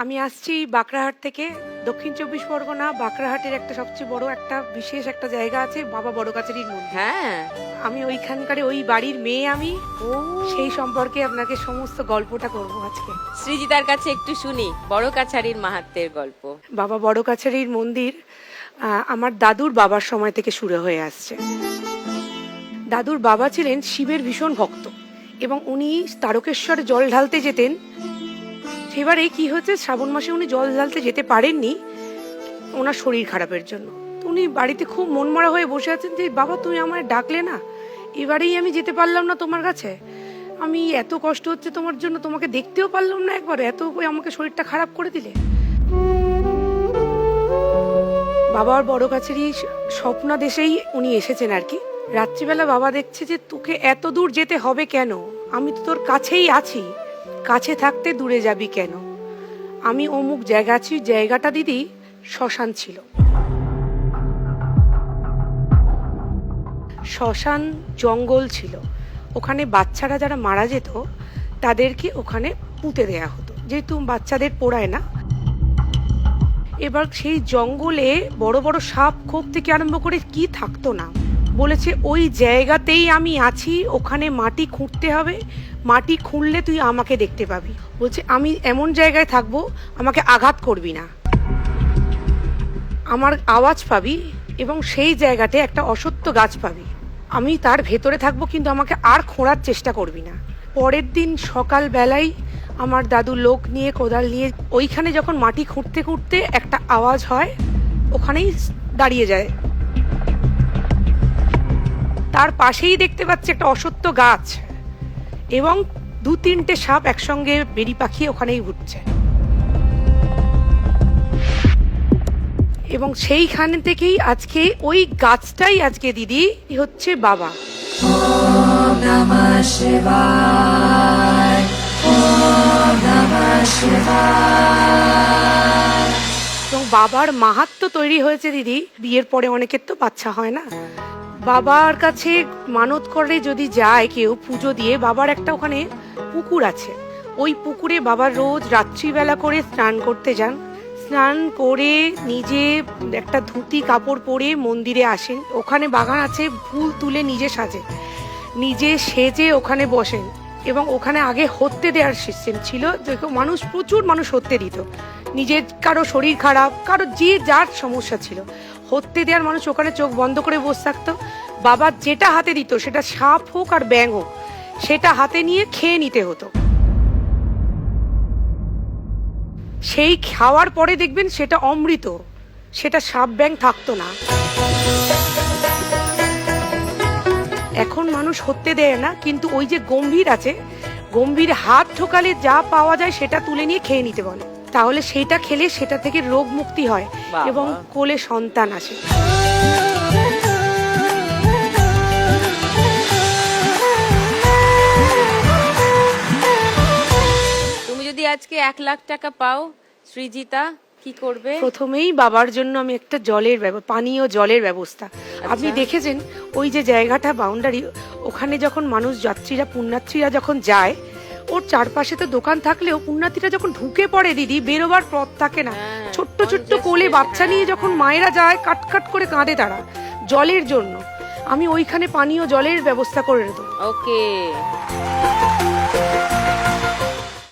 আমি আসছি বাঁকড়াহাট থেকে, দক্ষিণ চব্বিশ পরগনা। বাঁকড়াহাটের একটা সবচেয়ে বড় একটা বিশেষ একটা জায়গা আছে, বাবা বড়কাচারির মন্দির। হ্যাঁ, আমি ওইখানকার ওই বাড়ির মেয়ে, আমি ও সেই সম্পর্কে আপনাকে সমস্ত গল্পটা করব আজকে। সৃজিতার কাছে একটু শুনি বড় কাছারির মাহাত্ম্যের গল্প। বাবা বড়কাচারির মন্দির আমার দাদুর বাবার সময় থেকে শুরু হয়ে আসছে। দাদুর বাবা ছিলেন শিবের ভীষণ ভক্ত এবং উনি তারকেশ্বরে জল ঢালতে যেতেন। সেবারে কি হচ্ছে, শ্রাবণ মাসে উনি জল ঢালতে যেতে পারেননি ওনার শরীর খারাপের জন্য। উনি বাড়িতে খুব মনমরা হয়ে বসে আছেন যে বাবা তুমি আমায় ডাকলে না, এবারেই আমি যেতে পারলাম না তোমার কাছে, আমি এত কষ্ট হচ্ছে তোমার জন্য, তোমাকে দেখতেও পারলাম না একবার, এত আমাকে শরীরটা খারাপ করে দিলে। বাবার বড়কাচারি স্বপ্নাদেশেই উনি এসেছেন আর কি। রাত্রিবেলা বাবা দেখছে যে তোকে এত দূর যেতে হবে কেন, আমি তো তোর কাছেই আছি, কাছে থাকতে দূরে যাবি কেন। আমি অমুক জায়গা আছি, জায়গাটা দিদি শ্মশান ছিল। শ্মশান জঙ্গল ছিল, ওখানে বাচ্চারা যারা মারা যেত তাদেরকে ওখানে পুঁতে দেয়া হতো, যেহেতু বাচ্চাদের পোড়ায় না। এবার সেই জঙ্গলে বড় বড় সাপ খোপ থেকে আরম্ভ করে কি থাকতো না। বলেছে ওই জায়গাতেই আমি আছি, ওখানে মাটি খুঁড়তে হবে, মাটি খুঁড়লে তুই আমাকে দেখতে পাবি। বলছে আমি এমন জায়গায় থাকবো, আমাকে আঘাত করবি না, আমার আওয়াজ পাবি এবং সেই জায়গাতে একটা অসত্য গাছ পাবি, আমি তার ভেতরে থাকবো, কিন্তু আমাকে আর খোঁড়ার চেষ্টা করবি না। পরের দিন সকাল বেলায় আমার দাদু লোক নিয়ে, কোদাল নিয়ে ওইখানে যখন মাটি খুঁড়তে খুঁড়তে একটা আওয়াজ হয়, ওখানেই দাঁড়িয়ে যায়। তার পাশেই দেখতে পাচ্ছে একটা অসত্য গাছ এবং 2-3টে সাপ একসঙ্গে বেরি পাখি ওখানেই ঘুরছে। এবং সেইখান থেকেই আজকে ওই গাছটাই আজকে দিদি হচ্ছে বাবা। Om Namah Shivaya. Om Namah Shivaya. এবং বাবার মাহাত্ম্য তৈরি হয়েছে দিদি। বিয়ের পরে অনেকের তো বাচ্চা হয় না, বাবার কাছে মানত করে যদি যায় কেউ পুজো দিয়ে, বাবার একটা ওখানে পুকুর আছে, ওই পুকুরে বাবা রোজ রাত্রিবেলা করে স্নান করতে যান। স্নান করে নিজে একটা ধুতি কাপড় পরে মন্দিরে আসেন, ওখানে বাগান আছে, ফুল তুলে নিজে সাজে, নিজে সেজে ওখানে বসেন। এবং ওখানে আগে হত্যে দেওয়ার সিস্টেম ছিল, দেখো মানুষ, প্রচুর মানুষ হত্যে দিত, নিজের কারো শরীর খারাপ, কারো যে যার সমস্যা ছিল, হত্যে দেওয়ার মানুষ ওখানে চোখ বন্ধ করে বসে থাকতো। বাবা যেটা হাতে দিত, সেটা সাপ হোক আর ব্যাঙ হোক, সেটা হাতে নিয়ে খেয়ে নিতে হতো। সেই খাওয়ার পরে দেখবেন সেটা অমৃত, সেটা সাপ ব্যাঙ থাকতো না। এখন মানুষ হত্যে দেয় না, কিন্তু ওই যে গম্ভীর আছে, গম্ভীর হাত ঢোকালে যা পাওয়া যায় সেটা তুলে নিয়ে খেয়ে নিতে বলে, তাহলে সেটা খেলে সেটা থেকে রোগ মুক্তি হয় এবং কোলে সন্তান আসে। তুমি যদি আজকে 1 লাখ টাকা পাও সৃজিতা, কি করবে? প্রথমেই বাবার জন্য আমি একটা পানীয় জলের ব্যবস্থা। আপনি দেখেছেন ওই যে জায়গাটা বাউন্ডারি, ওখানে যখন মানুষ যাত্রীরা পুণ্যার্থীরা যখন যায়, ওর চারপাশে তো দোকান থাকলেও পুণ্যার্থীরা যখন ঢুকে পড়ে দিদি, বেরোবার পথ থাকে না। ছোট্ট ছোট্ট কোলে বাচ্চা নিয়ে যখন মায়েরা যায়, কাট করে কাঁদে তারা জলের জন্য। আমি ওইখানে পানীয় জলের ব্যবস্থা করে দেবো। ওকে।